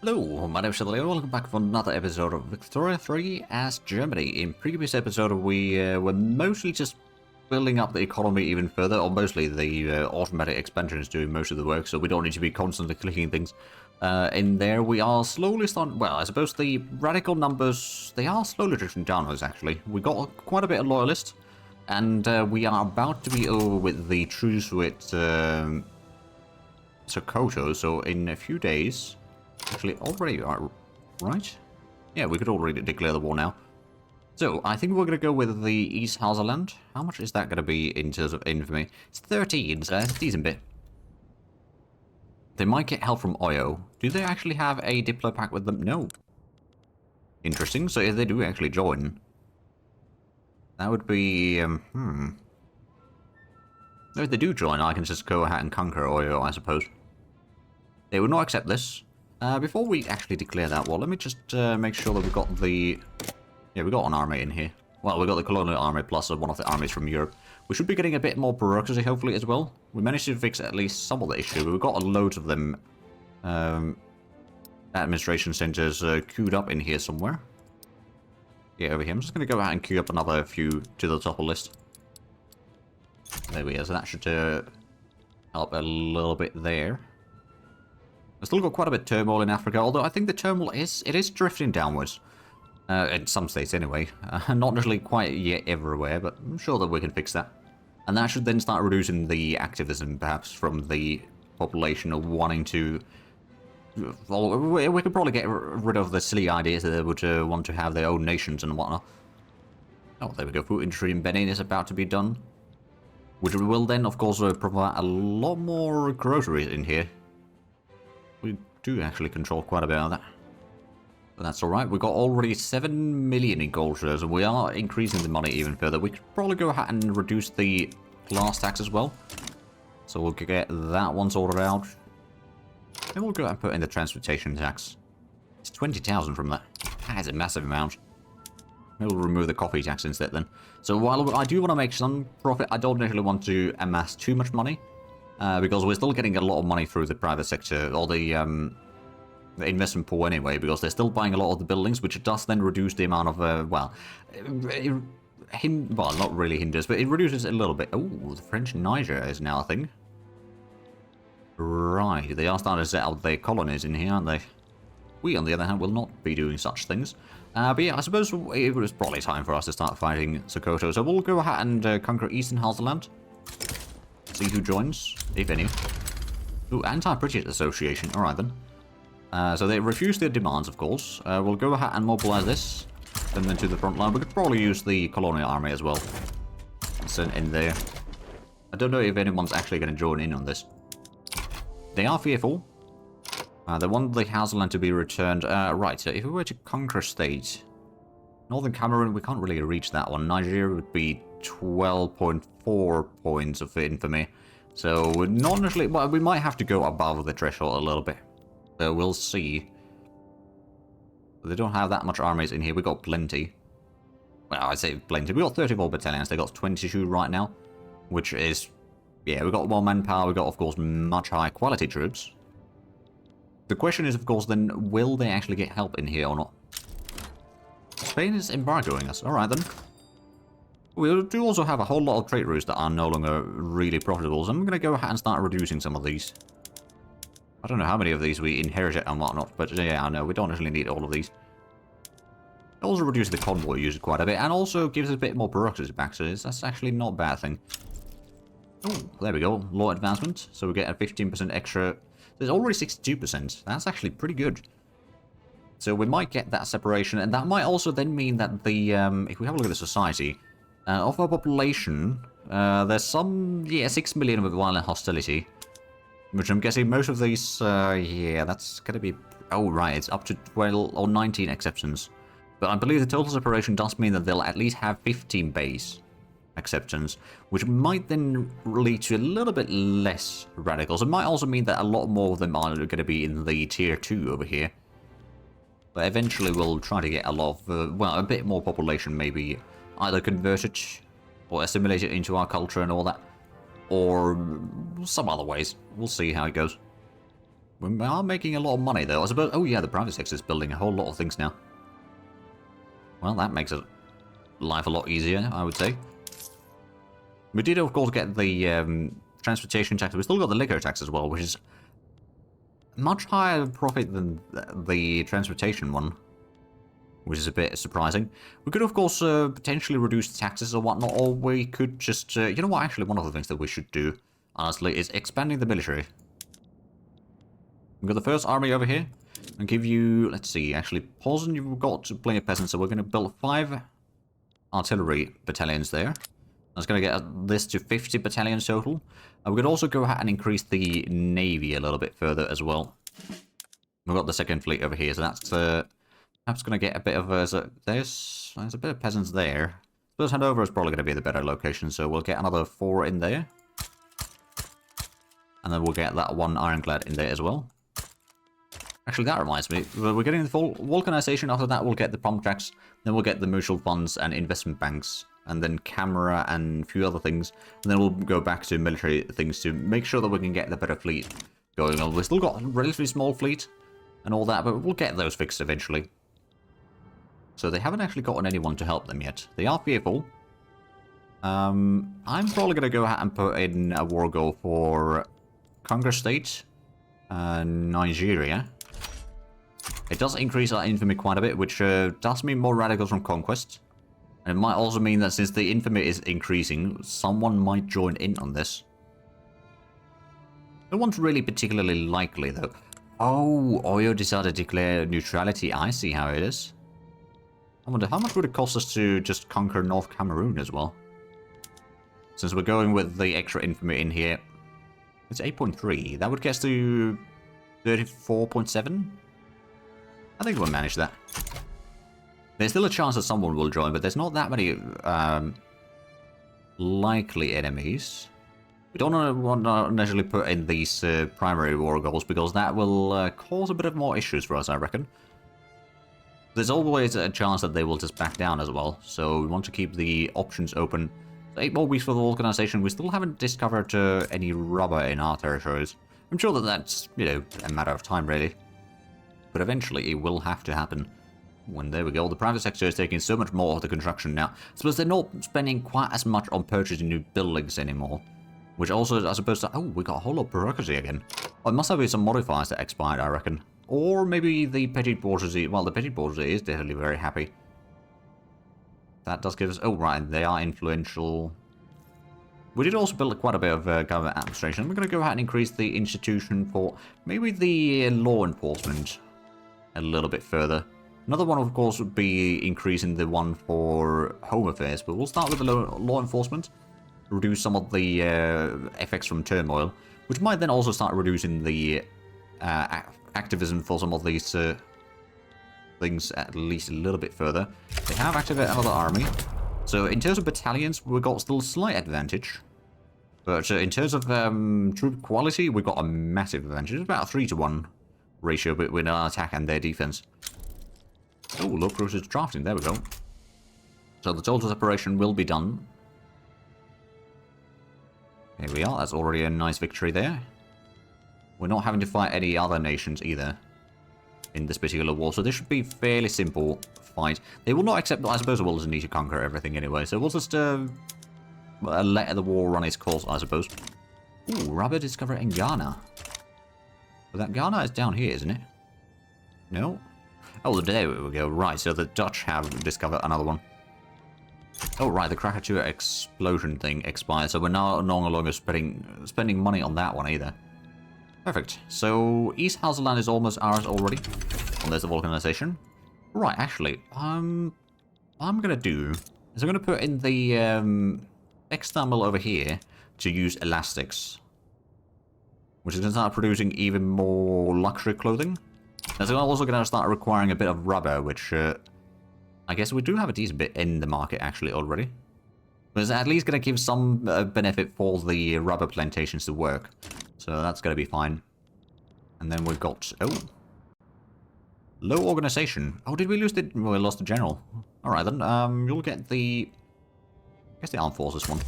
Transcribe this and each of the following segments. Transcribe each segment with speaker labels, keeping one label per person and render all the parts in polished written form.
Speaker 1: Hello, my name is Shelley, and welcome back for another episode of Victoria 3 as Germany. In previous episode, we were mostly just building up the economy even further, or mostly the automatic expansion is doing most of the work, so we don't need to be constantly clicking things. In there, we are slowly starting, well, I suppose the radical numbers, they are slowly drifting downwards, actually. We got quite a bit of loyalists, and we are about to be over with the truce with Sokoto, so in a few days... Actually, already are, right? Yeah, we could already declare the war now. So, I think we're going to go with the East Hauserland. How much is that going to be in terms of infamy? It's 13, so it's a decent bit. They might get help from Oyo. Do they actually have a Diplo pact with them? No. Interesting, so if they do actually join, that would be, If they do join, I can just go ahead and conquer Oyo, I suppose. They would not accept this. Before we actually declare that war, let me just make sure that we've got the... Yeah, we got an army in here. Well, we got the colonial army plus one of the armies from Europe. We should be getting a bit more bureaucracy, hopefully, as well. We managed to fix at least some of the issue. We've got loads of them administration centers queued up in here somewhere. Yeah, over here. I'm just going to go ahead and queue up another few to the top of the list. There we go. So that should help a little bit there. We've still got quite a bit of turmoil in Africa, although I think the turmoil is drifting downwards. In some states anyway. Not necessarily quite yet everywhere, but I'm sure that we can fix that. And that should then start reducing the activism, perhaps, from the population of wanting to... Well, we could probably get rid of the silly ideas that they would want to have their own nations and whatnot. Oh, there we go. Food industry in Benin is about to be done. Which will then, of course, provide a lot more groceries in here. We do actually control quite a bit of that. But that's alright. We've got already 7 million in gold shares, and we are increasing the money even further. We could probably go ahead and reduce the class tax as well. So we'll get that one sorted out. And we'll go ahead and put in the transportation tax. It's 20,000 from that. That is a massive amount. We'll remove the coffee tax instead then. So while I do want to make some profit, I don't necessarily want to amass too much money. Because we're still getting a lot of money through the private sector, or the investment pool anyway, because they're still buying a lot of the buildings, which does then reduce the amount of, well, not really hinders, but it reduces it a little bit. Oh, the French Niger is now a thing. Right, they are starting to set up their colonies in here, aren't they? We, on the other hand, will not be doing such things. But yeah, I suppose it was probably time for us to start fighting Sokoto, so we'll go ahead and conquer Eastern Hauserland. See who joins, if any. Ooh, Anti-British Association. Alright then. So they refuse their demands, of course. We'll go ahead and mobilize this. Send them to the front line. We could probably use the colonial army as well. Send in there. I don't know if anyone's actually going to join in on this. They are fearful. They want the Hauserland to be returned. Right, so if we were to conquer state... Northern Cameroon, we can't really reach that one. Nigeria would be 12.4 points of infamy. So we're not necessarily... Well, we might have to go above the threshold a little bit. So we'll see. They don't have that much armies in here. We got plenty. Well, I say plenty. We got 34 battalions. They got 22 right now. Which is... Yeah, we got more manpower. We got, of course, much higher quality troops. The question is, of course, then, will they actually get help in here or not? Spain is embargoing us. Alright then. We do also have a whole lot of trade routes that are no longer really profitable, so I'm going to go ahead and start reducing some of these. I don't know how many of these we inherited and whatnot, but yeah, I know, we don't actually need all of these. It also reduces the convoy usage quite a bit, and also gives us a bit more bureaucracy back, so that's actually not a bad thing. Oh, there we go, law advancement, so we get a 15% extra. There's already 62%, that's actually pretty good. So we might get that separation, and that might also then mean that the, if we have a look at the society, of our population, there's some, 6 million with violent hostility. Which I'm guessing most of these, yeah, that's gonna be, oh right, it's up to 12 or 19 exceptions. But I believe the total separation does mean that they'll at least have 15 base acceptance, which might then lead to a little bit less radicals. It might also mean that a lot more of them are gonna be in the tier 2 over here. But eventually we'll try to get a lot of, well, a bit more population maybe either converted or assimilated into our culture and all that. Or some other ways. We'll see how it goes. We are making a lot of money, though. I suppose... Oh, yeah, the private sector is building a whole lot of things now. Well, that makes life a lot easier, I would say. We did, of course, get the transportation tax. We still got the liquor tax as well, which is much higher profit than the transportation one, which is a bit surprising. We could, of course, potentially reduce taxes or whatnot, or we could just... you know what, actually, one of the things that we should do, honestly, is expanding the military. We've got the first army over here, and give you... Let's see, actually, Posen, you've got plenty of peasants, so we're going to build 5 artillery battalions there. That's going to get this to 50 battalions total. We could also go ahead and increase the navy a little bit further as well. We've got the second fleet over here, so that's perhaps going to get a bit of... there's a bit of peasants there. Suppose Hanover is probably going to be the better location, so we'll get another 4 in there. And then we'll get that 1 ironclad in there as well. Actually, that reminds me, we're getting the full vulcanization. After that, we'll get the pump tracks, then we'll get the mutual funds and investment banks, and then camera and a few other things. And then we'll go back to military things to make sure that we can get the better fleet going on. We've still got a relatively small fleet and all that, but we'll get those fixed eventually. So they haven't actually gotten anyone to help them yet. They are fearful. I'm probably going to go ahead and put in a war goal for Congo State and Nigeria. It does increase our infamy quite a bit, which does mean more radicals from conquest. And it might also mean that since the infamy is increasing, someone might join in on this. No one's really particularly likely, though. Oh, Oyo decided to declare neutrality. I see how it is. I wonder, how much would it cost us to just conquer North Cameroon as well? Since we're going with the extra infamy in here. It's 8.3. That would get us to 34.7? I think we'll manage that. There's still a chance that someone will join, but there's not that many likely enemies. We don't want to necessarily put in these primary war goals, because that will cause a bit of more issues for us, I reckon. There's always a chance that they will just back down as well, so we want to keep the options open. 8 more weeks for the organization. We still haven't discovered any rubber in our territories. I'm sure that that's, you know, a matter of time, really. But eventually it will have to happen. When there we go, the private sector is taking so much more of the construction now. I suppose they're not spending quite as much on purchasing new buildings anymore. Which also, as opposed to... Oh, we got a whole lot of bureaucracy again. Oh, it must have been some modifiers that expired, I reckon. Or maybe the petite bourgeoisie... Well, the petite bourgeoisie is definitely very happy. That does give us... Oh, right, they are influential. We did also build quite a bit of government administration. We're going to go ahead and increase the institution for maybe the law enforcement a little bit further. Another one, of course, would be increasing the one for home affairs, but we'll start with the law enforcement. Reduce some of the effects from turmoil, which might then also start reducing the activism for some of these things at least a little bit further. They have activated another army. So in terms of battalions, we've got still a slight advantage. But in terms of troop quality, we've got a massive advantage. It's about a 3-to-1 ratio between our attack and their defense. Oh, low cruisers drafting. There we go. So the total separation will be done. Here we are. That's already a nice victory there. We're not having to fight any other nations either in this particular war, so this should be a fairly simple fight. They will not accept, I suppose we'll just need to conquer everything anyway, so we'll just let the war run its course, I suppose. Ooh, rubber discovered in Ghana. But that Ghana is down here, isn't it? No? Oh, there we go. Right, so the Dutch have discovered another one. Oh, right, the Krakatoa explosion thing expired, so we're now no longer spending money on that one either. Perfect. So, East Hausaland is almost ours already. And there's the vulcanization. Right, actually, what I'm going to do is I'm going to put in the external over here to use elastics. Which is going to start producing even more luxury clothing. It's also going to start requiring a bit of rubber, which I guess we do have a decent bit in the market actually already. But it's at least going to give some benefit for the rubber plantations to work. So that's going to be fine. And then we've got... Oh. Low organization. Oh, did we lose the... Well, we lost the general. Alright then. You'll get the... I guess the armed forces one.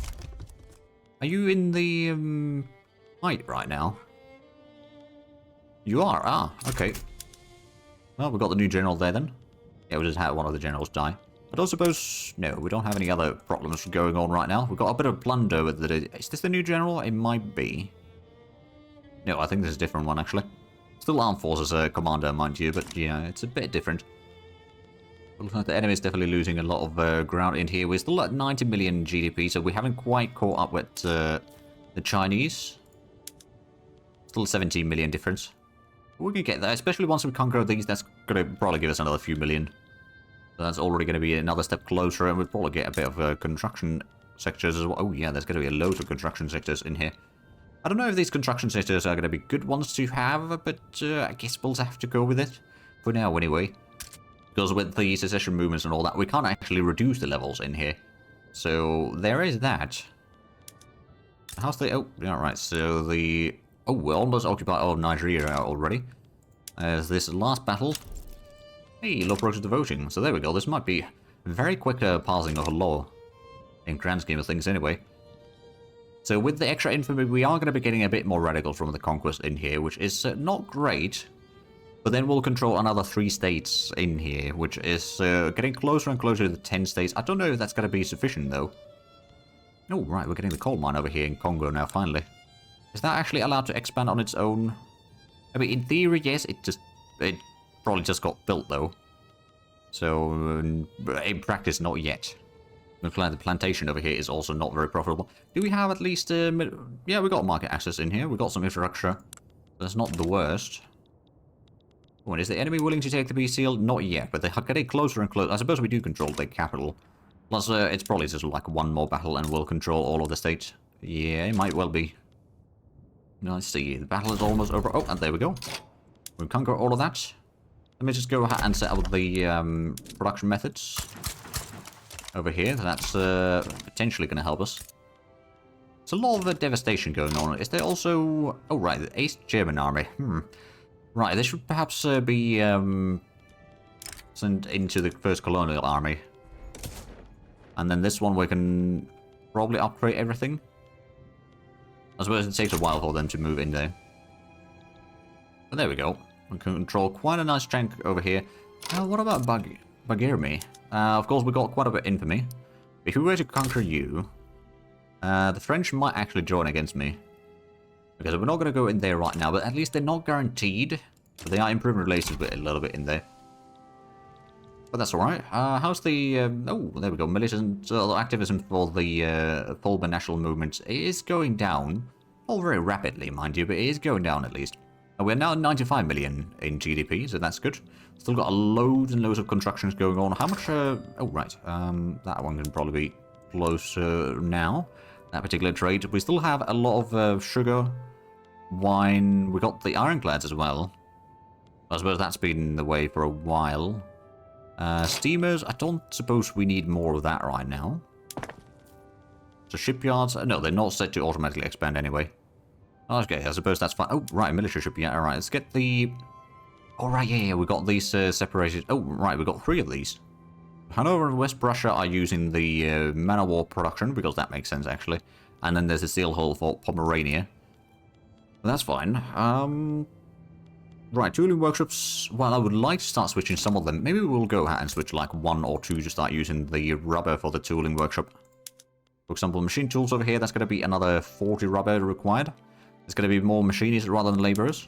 Speaker 1: Are you in the... fight right now? You are? Ah, okay. Well, we've got the new general there then. Yeah, we just had one of the generals die. I don't suppose... No, we don't have any other problems going on right now. We've got a bit of plunder with the... Is this the new general? It might be. No, I think this is a different one, actually. Still Armed Forces commander, mind you, but, yeah, it's a bit different. Looks like the enemy is definitely losing a lot of ground in here. We're still at 90 million GDP, so we haven't quite caught up with the Chinese. Still 17 million difference. We can get there, especially once we conquer these. That's going to probably give us another few million. So that's already going to be another step closer, and we'll probably get a bit of construction sectors as well. Oh yeah, there's going to be a load of construction sectors in here. I don't know if these construction sectors are going to be good ones to have, but I guess we'll have to go with it. For now, anyway. Because with the secession movements and all that, we can't actually reduce the levels in here. So there is that. How's the... Oh, yeah, right, so the... Oh, we're almost occupied all of Nigeria already. As this last battle... Hey, low progress to voting. So there we go. This might be a very quick passing of a law. In grand scheme of things, anyway. So with the extra infantry, we are going to be getting a bit more radical from the conquest in here, which is not great. But then we'll control another 3 states in here, which is getting closer and closer to the 10 states. I don't know if that's going to be sufficient, though. Oh, right, we're getting the coal mine over here in Congo now, finally. Is that actually allowed to expand on its own? I mean, in theory, yes, it probably just got built, though. So, in practice, not yet. Looks like the plantation over here is also not very profitable. Do we have at least... yeah, we got market access in here. We got some infrastructure. That's not the worst. When is the enemy willing to take the peace seal? Not yet, but they're getting closer and closer. I suppose we do control the capital. Plus, it's probably just like one more battle and we'll control all of the states. Yeah, it might well be. Let's see. The battle is almost over. Oh, and there we go. We'll conquer all of that. Let me just go ahead and set up the production methods over here. That's potentially going to help us. There's a lot of devastation going on. Is there also... Oh, right, the East German army. Right, this should perhaps be sent into the first colonial army. And then this one we can probably upgrade everything. I suppose it takes a while for them to move in there. But there we go. We can control quite a nice chunk over here. What about Bagirmi? Of course, we got quite a bit of infamy. If we were to conquer you, the French might actually join against me. Because we're not going to go in there right now, but at least they're not guaranteed. But they are improving relations with a little bit in there. But that's alright. How's the... oh, there we go. Militant activism for the Fulber National Movement is going down. Not very rapidly, mind you, but it is going down at least. We're now at 95 million in GDP, so that's good. Still got loads and loads of constructions going on. How much... oh, right. That one can probably be closer now. That particular trade. We still have a lot of sugar, wine. We got the ironclads as well. I suppose that's been the way for a while. Steamers, I don't suppose we need more of that right now. So shipyards, no, they're not set to automatically expand anyway. Okay, I suppose that's fine. Oh, right, militia shipyard. Alright, let's get the... Oh, right, yeah, we got these separated. Oh, right, we got 3 of these. Hanover and West Prussia are using the man of war production, because that makes sense, actually. And then there's a steel hull for Pomerania. That's fine. Right, tooling workshops. Well, I would like to start switching some of them. Maybe we'll go ahead and switch like 1 or 2 to start using the rubber for the tooling workshop. For example, machine tools over here, that's going to be another 40 rubber required. There's going to be more machinists rather than laborers.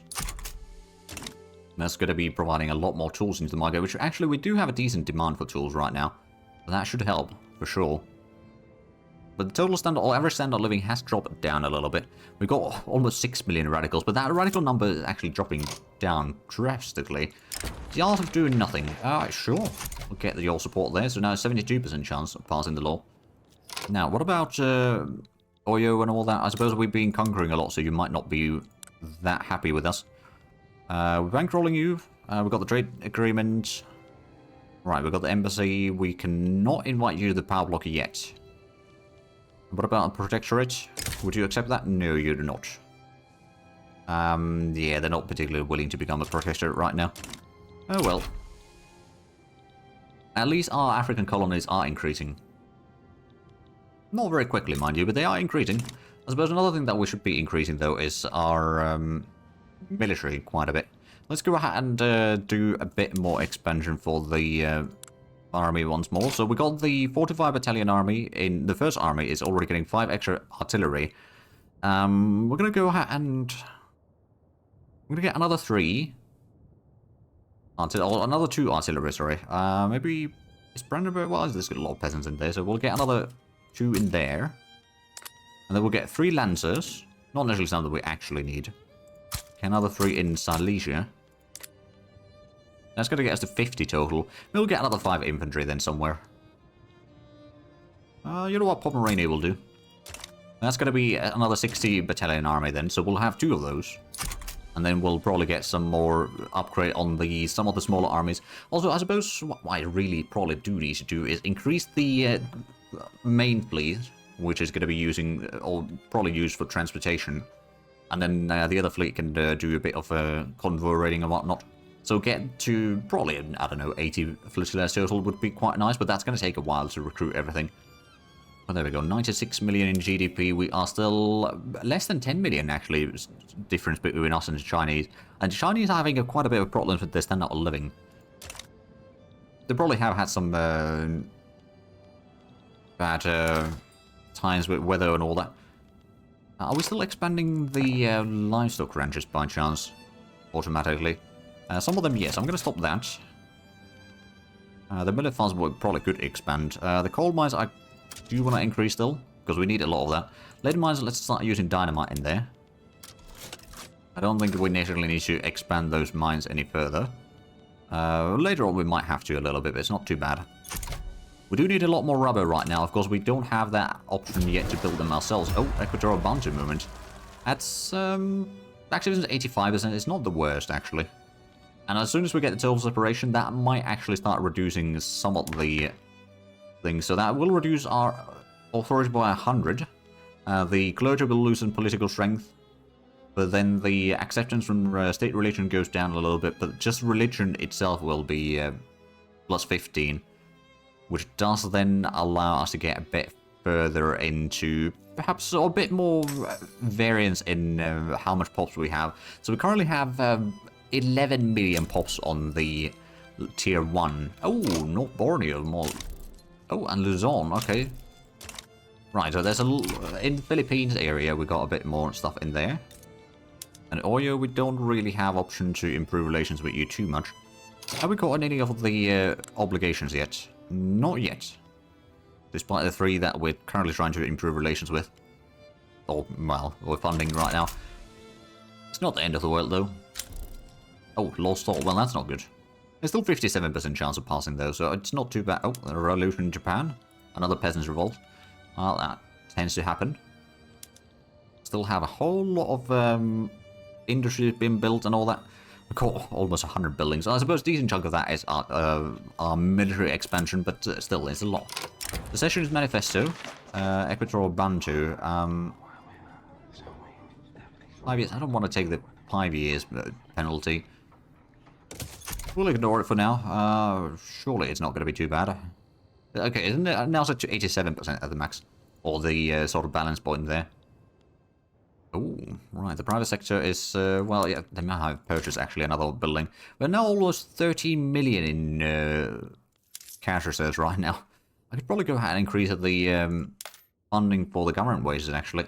Speaker 1: That's going to be providing a lot more tools into the market, which actually we do have a decent demand for tools right now. So that should help, for sure. But the total standard, or average standard of living has dropped down a little bit. We've got almost 6 million radicals, but that radical number is actually dropping down drastically. The art of doing nothing. Sure. We'll get your support there, so now 72% chance of passing the law. Now, what about Oyo and all that? I suppose we've been conquering a lot, so you might not be that happy with us. We're bankrolling you. We've got the trade agreement. Right, we've got the embassy. We cannot invite you to the power block yet. What about a protectorate? Would you accept that? No, you do not. Yeah, they're not particularly willing to become a protectorate right now. Oh well. At least our African colonies are increasing. Not very quickly, mind you, but they are increasing. I suppose another thing that we should be increasing, though, is our military quite a bit. Let's go ahead and do a bit more expansion for the army once more. So we got the 45 battalion army in the first army is already getting 5 extra artillery. We're gonna go ahead and we're gonna get another 3 or another 2 artillery. Sorry, maybe is Brandenburg. Well, there's got a lot of peasants in there, so we'll get another 2 in there, and then we'll get 3 lancers. Not necessarily something that we actually need. Okay, another 3 in Silesia. That's going to get us to 50 total. We'll get another 5 infantry then somewhere. You know what Pomerania will do? That's going to be another 60 battalion army then, so we'll have 2 of those. And then we'll probably get some more upgrade on some of the smaller armies. Also, I suppose what I really probably do need to do is increase the main fleet, which is going to be using, or probably used for transportation. And then the other fleet can do a bit of convoy raiding and whatnot. So get to probably, I don't know, 80 flotillas total would be quite nice, but that's going to take a while to recruit everything. Well, there we go, 96 million in GDP. We are still less than 10 million, actually, difference between us and the Chinese. And the Chinese are having quite a bit of problems with their standard of living. They probably have had some bad times with weather and all that. Are we still expanding the livestock ranches by chance? Automatically? Some of them, yes. I'm going to stop that. The millet farms probably could expand. The coal mines, I do want to increase still, because we need a lot of that. Lead mines, let's start using dynamite in there. I don't think we necessarily need to expand those mines any further. Later on we might have to a little bit, but it's not too bad. We do need a lot more rubber right now. Of course, we don't have that option yet to build them ourselves. Oh, equatorial boundary movement. That's, actually, 85%. It's not the worst, actually. And as soon as we get the total separation, that might actually start reducing some of the things. So that will reduce our authority by 100. The clergy will loosen political strength. But then the acceptance from state religion goes down a little bit. But just religion itself will be plus 15. Which does then allow us to get a bit further into perhaps a bit more variance in how much pops we have. So we currently have 11 million pops on the tier 1. Oh, North Borneo. More. Oh, and Luzon. Okay. Right, so there's in the Philippines area, we got a bit more stuff in there. And Oyo, we don't really have option to improve relations with you too much. Have we got any of the obligations yet? Not yet. Despite the 3 that we're currently trying to improve relations with. Or, well, we're funding right now. It's not the end of the world, though. Oh, lost all. Well, that's not good. There's still 57% chance of passing, though, so it's not too bad. Oh, a revolution in Japan. Another peasants' revolt. Well, that tends to happen. Still have a whole lot of industries being built and all that. We've got almost 100 buildings. I suppose a decent chunk of that is our military expansion, but still, it's a lot. The Sessions Manifesto, Equatorial Bantu. 5 years. I don't want to take the 5 years penalty. We'll ignore it for now. Surely it's not going to be too bad. Okay, isn't it now set to 87% at the max? Or the sort of balance point there. Oh, right. The private sector is, well, yeah, they might have purchased actually another building. We're now almost 13 million in cash reserves right now. I could probably go ahead and increase the funding for the government wages, actually.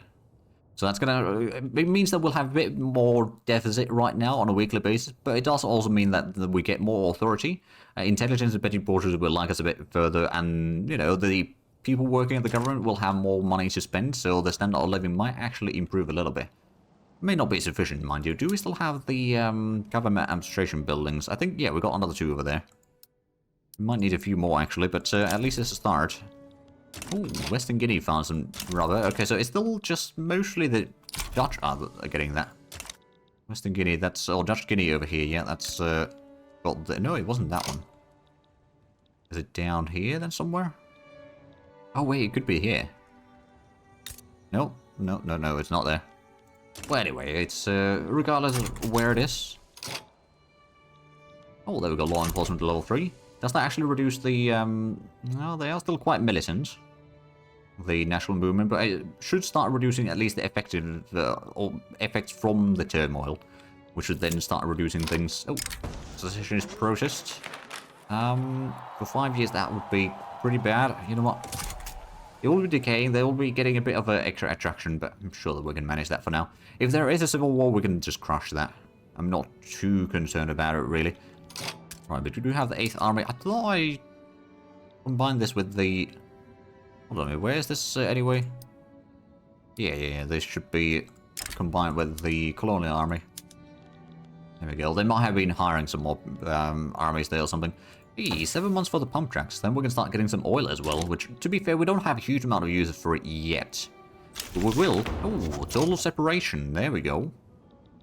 Speaker 1: So that's going to, it means that we'll have a bit more deficit right now on a weekly basis, but it does also mean that we get more authority. Intelligence and petty porters will like us a bit further, and, you know, the people working at the government will have more money to spend, so the standard of living might actually improve a little bit. May not be sufficient, mind you. Do we still have the government administration buildings? I think, yeah, we got another 2 over there. We might need a few more, actually, but at least it's a start. Ooh, Western Guinea found some rubber. Okay, so it's still just mostly the Dutch are getting that. Western Guinea, that's... or Dutch Guinea over here, yeah, that's got the... No, it wasn't that one. Is it down here then somewhere? Oh, wait, it could be here. No, no, no, no, it's not there. Well, anyway, it's regardless of where it is. Oh, there we go, law enforcement to level 3. Does that actually reduce the, well, they are still quite militant, the national movement, but it should start reducing at least the effective, or effects from the turmoil. which would then start reducing things. Oh, secession is processed. For 5 years, that would be pretty bad. You know what? They will be decaying, they will be getting a bit of an extra attraction, but I'm sure that we can manage that for now. If there is a civil war, we can just crush that. I'm not too concerned about it, really. Right, but we do have the 8th Army. I thought I combined this with the... Hold on a minute, where is this anyway? Yeah, this should be combined with the Colonial Army. There we go. They might have been hiring some more armies there or something. Hey, 7 months for the pump tracks. Then we can start getting some oil as well, which, to be fair, we don't have a huge amount of uses for it yet. But we will. Oh, total separation. There we go.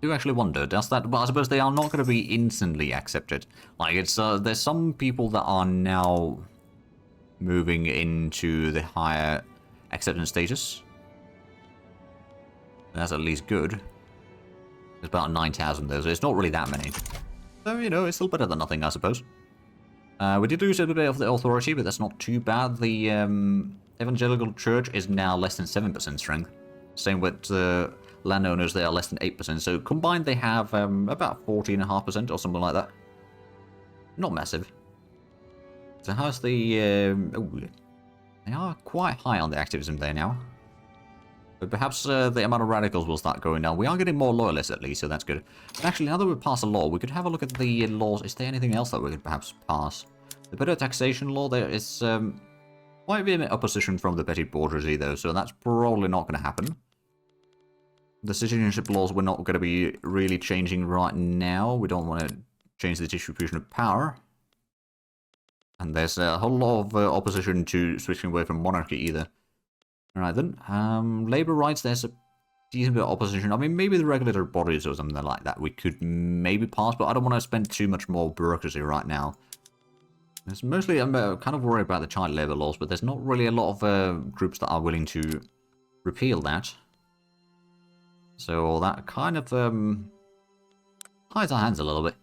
Speaker 1: Do actually wonder, does that... Well, I suppose they are not going to be instantly accepted. Like, it's there's some people that are now moving into the higher acceptance status. That's at least good. There's about 9,000 though, so it's not really that many. So, you know, it's still better than nothing, I suppose. We did lose a bit of the authority, but that's not too bad. The evangelical church is now less than 7% strength. Same with the landowners, they are less than 8%. So combined they have about 14.5% or something like that. Not massive. So how's the... they are quite high on the activism there now. But perhaps the amount of radicals will start going down. We are getting more loyalists at least, so that's good. Actually, now that we've passed a law, we could have a look at the laws. Is there anything else that we could perhaps pass? The better taxation law, there is quite vehement opposition from the petty bourgeoisie, though, so that's probably not going to happen. The citizenship laws we're not going to be really changing right now. We don't want to change the distribution of power. And there's a whole lot of opposition to switching away from monarchy either. Alright then, labour rights, there's a decent bit of opposition. I mean, maybe the regulatory bodies or something like that we could maybe pass, but I don't want to spend too much more bureaucracy right now. It's mostly, I'm kind of worried about the child labour laws, but there's not really a lot of groups that are willing to repeal that. So that kind of hides our hands a little bit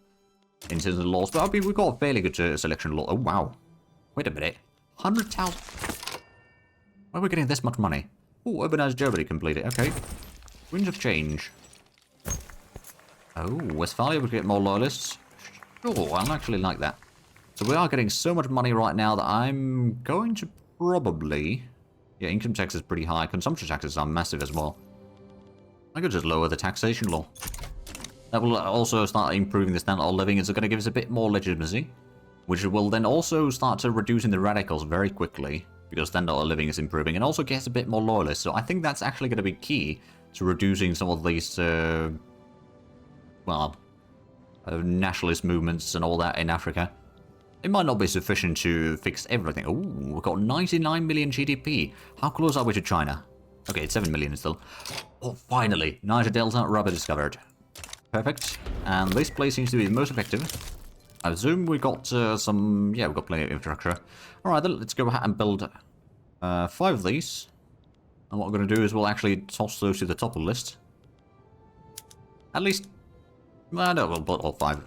Speaker 1: in terms of the laws. But I mean, we've got a fairly good selection law. Oh, wow. Wait a minute. 100,000... Why are we getting this much money? Oh, urbanized Germany completed. Okay. Winds of change. Oh, Westphalia would get more loyalists. Sure, I'll actually like that. So we are getting so much money right now that I'm going to probably... Yeah, income tax is pretty high. Consumption taxes are massive as well. I could just lower the taxation law. That will also start improving the standard of living. It's going to give us a bit more legitimacy, which will then also start to reducing the radicals very quickly. Because standard of living is improving, and also gets a bit more loyalists. So I think that's actually going to be key to reducing some of these, nationalist movements and all that in Africa. It might not be sufficient to fix everything. Oh, we've got 99 million GDP. How close are we to China? Okay, it's 7 million still. Oh, finally, Niger Delta rubber discovered. Perfect. And this place seems to be the most effective. I assume we got some... Yeah, we've got plenty of infrastructure. Alright, then let's go ahead and build 5 of these. And what we're going to do is we'll actually toss those to the top of the list. At least... no, we'll put all 5.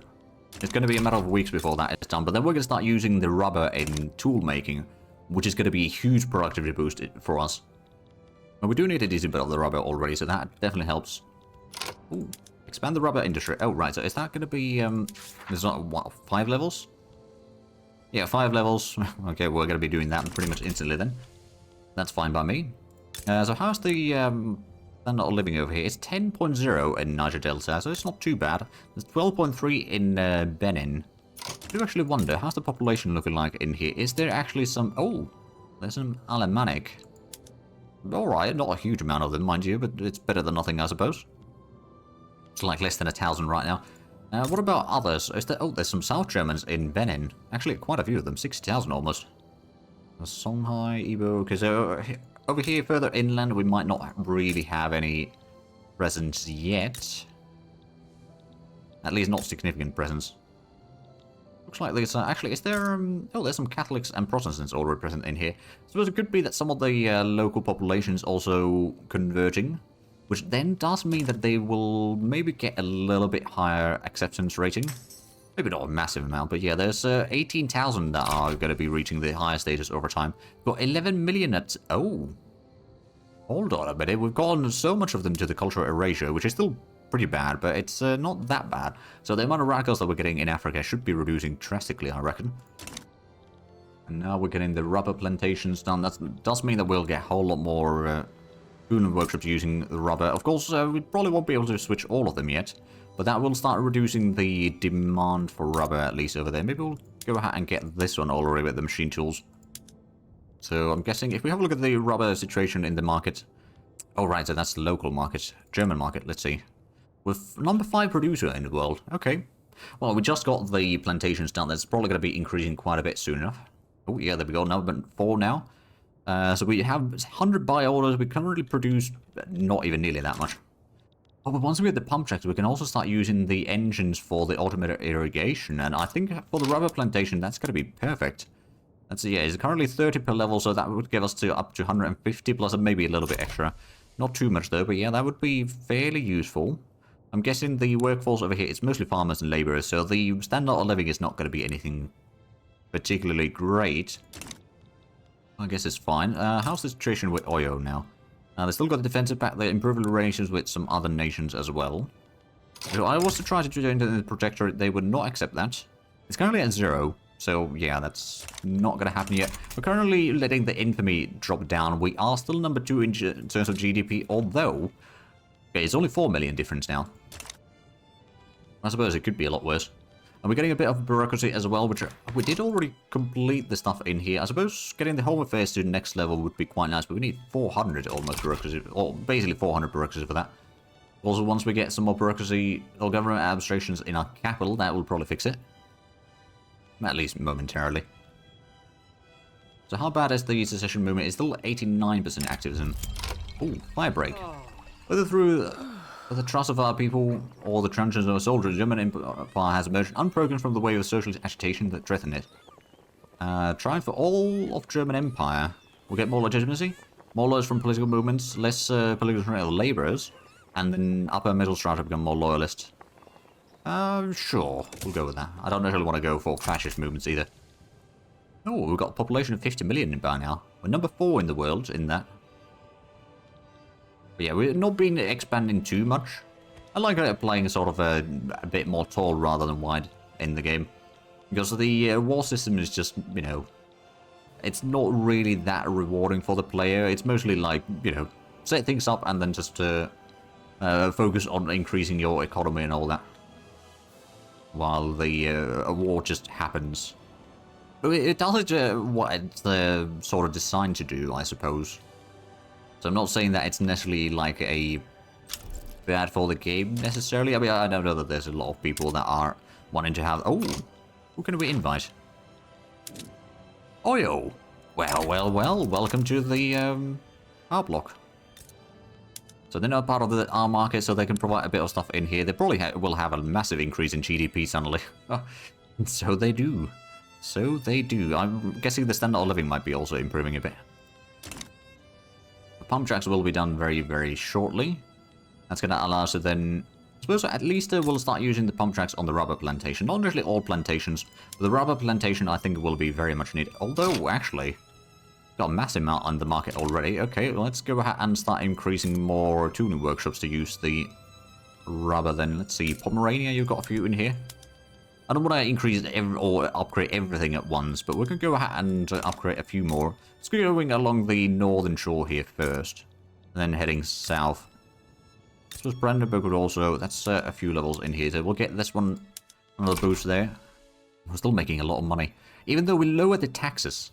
Speaker 1: It's going to be a matter of weeks before that is done. But then we're going to start using the rubber in tool making, which is going to be a huge productivity boost for us. And we do need a decent bit of the rubber already, so that definitely helps. Ooh. Expand the rubber industry. Oh, right. So is that going to be... there's not, what, 5 levels? Yeah, 5 levels. Okay, we're going to be doing that pretty much instantly then. That's fine by me. So how's the standard of living over here? It's 10.0 in Niger Delta, so it's not too bad. There's 12.3 in Benin. I do actually wonder, how's the population looking like in here? Is there actually some... Oh, there's some Alemannic. Alright, not a huge amount of them, mind you, but it's better than nothing, I suppose. It's like less than 1,000 right now. What about others? Is there, oh, there's some South Germans in Benin. Actually, quite a few of them. 60,000 almost. Songhai, Igbo. Okay, so over here, further inland, we might not really have any presence yet. At least not significant presence. Looks like there's... actually, is there... oh, there's some Catholics and Protestants already present in here. I suppose it could be that some of the local population is also converting. Which then does mean that they will maybe get a little bit higher acceptance rating. Maybe not a massive amount, but yeah, there's 18,000 that are going to be reaching the higher status over time. We've got 11 million at... Oh. Hold on a minute. We've gotten so much of them to the cultural erasure, which is still pretty bad, but it's not that bad. So the amount of radicals that we're getting in Africa should be reducing drastically, I reckon. And now we're getting the rubber plantations done. That does mean that we'll get a whole lot more Boon workshops using the rubber. Of course, we probably won't be able to switch all of them yet, but that will start reducing the demand for rubber, at least over there. Maybe we'll go ahead and get this one already with the machine tools. So I'm guessing if we have a look at the rubber situation in the market. Oh, right, so that's the local market. German market, let's see. With number 5 producer in the world. Okay. Well, we just got the plantations done. That's probably going to be increasing quite a bit soon enough. Oh, yeah, there we go. Number 4 now. So we have 100 buy orders. We currently produce not even nearly that much. Oh, but once we get the pump tracks, we can also start using the engines for the automated irrigation. And I think for the rubber plantation, that's going to be perfect. That's, yeah, it's currently 30 per level, so that would give us to up to 150, plus maybe a little bit extra. Not too much, though, but yeah, that would be fairly useful. I'm guessing the workforce over here, it's mostly farmers and laborers, so the standard of living is not going to be anything particularly great. I guess it's fine. How's the situation with Oyo now? They still got the defensive pact. They're improving relations with some other nations as well. So I was to try to join the protectorate. They would not accept that. It's currently at 0. So yeah, that's not going to happen yet. We're currently letting the infamy drop down. We are still number 2 in terms of GDP, although okay, it's only 4 million difference now. I suppose it could be a lot worse. And we're getting a bit of bureaucracy as well, which we did already complete the stuff in here. I suppose getting the Home Affairs to the next level would be quite nice, but we need 400 almost bureaucracy, or basically 400 bureaucracy for that. Also, once we get some more bureaucracy or government administrations in our capital, that will probably fix it. At least momentarily. So how bad is the secession movement? It's still 89% activism. Ooh, firebreak. Whether through the trust of our people or the truncheons of our soldiers, the German Empire has emerged unbroken from the wave of socialist agitation that threatened it. Trying for all of German Empire. We'll get more legitimacy, more lawyers from political movements, less political laborers, and then upper middle strata become more loyalist. Sure, we'll go with that. I don't necessarily want to go for fascist movements either. Oh, we've got a population of 50 million by now. We're number 4 in the world in that. But yeah, we've not been expanding too much. I like playing sort of a bit more tall rather than wide in the game. Because the war system is just, you know, it's not really that rewarding for the player. It's mostly like, you know, set things up and then just focus on increasing your economy and all that. While the war just happens. It does what it's sort of designed to do, I suppose. So I'm not saying that it's necessarily like a bad for the game necessarily. I mean, I don't know that there's a lot of people that are wanting to have... Oh, who can we invite? Oyo! Well, welcome to the R block. So they're not part of the R market, so they can provide a bit of stuff in here. They probably will have a massive increase in GDP suddenly. So they do. So they do. I'm guessing the standard of living might be also improving a bit. The pump tracks will be done very, very shortly. That's going to allow us to then... I suppose at least we'll start using the pump tracks on the rubber plantation. Not necessarily all plantations, but the rubber plantation I think will be very much needed. Although, actually... Got a massive amount on the market already. Okay, well, let's go ahead and start increasing more tuning workshops to use the rubber then. Let's see, Pomerania, you've got a few in here. I don't want to increase or upgrade everything at once, but we're going to go ahead and upgrade a few more. Let's go going along the northern shore here first, and then heading south. So Brandenburg would also, that's a few levels in here, so we'll get this one, another boost there. We're still making a lot of money, even though we lowered the taxes.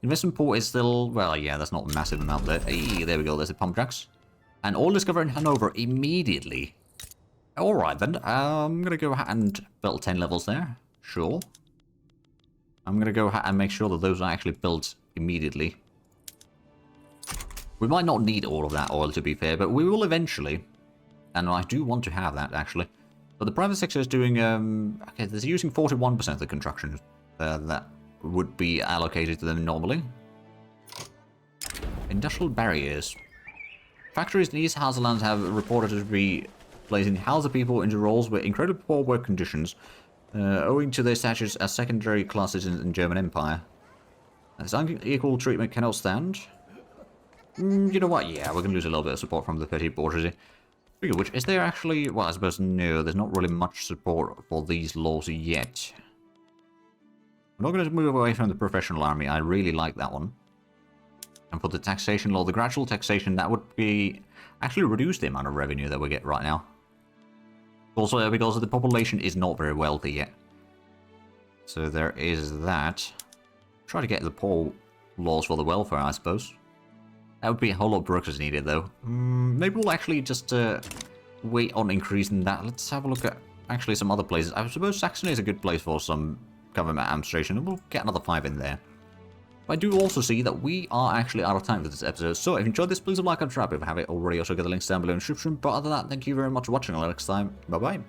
Speaker 1: Investment port is still, well, yeah, that's not a massive amount there. Hey, there we go, there's the pump tracks. And all discovered in Hanover immediately. Alright then, I'm going to go ahead and build 10 levels there. Sure. I'm going to go ahead and make sure that those are actually built immediately. We might not need all of that oil, to be fair, but we will eventually. And I do want to have that, actually. But the private sector is doing, okay, they're using 41% of the construction that would be allocated to them normally. Industrial barriers. Factories in East Hauserland have reported to be placing Hauser people into roles with incredibly poor work conditions, owing to their status as secondary class citizens in German Empire. This unequal treatment cannot stand. You know what? Yeah, we're going to lose a little bit of support from the petty bourgeoisie. Speaking of which, is there actually... Well, I suppose no, there's not really much support for these laws yet. I'm not going to move away from the professional army. I really like that one. And for the taxation law, the gradual taxation, that would be... actually reduce the amount of revenue that we get right now. Also, because the population is not very wealthy yet. So there is that. Try to get the poor laws for the welfare, I suppose. That would be a whole lot of bureaucracy needed, though. Maybe we'll actually just wait on increasing that. Let's have a look at actually some other places. I suppose Saxony is a good place for some government administration, and we'll get another 5 in there. But I do also see that we are actually out of time for this episode, so if you enjoyed this, please like and subscribe if you haven't already. Also get the links down below in the description. But other than that, thank you very much for watching. Until next time, bye-bye.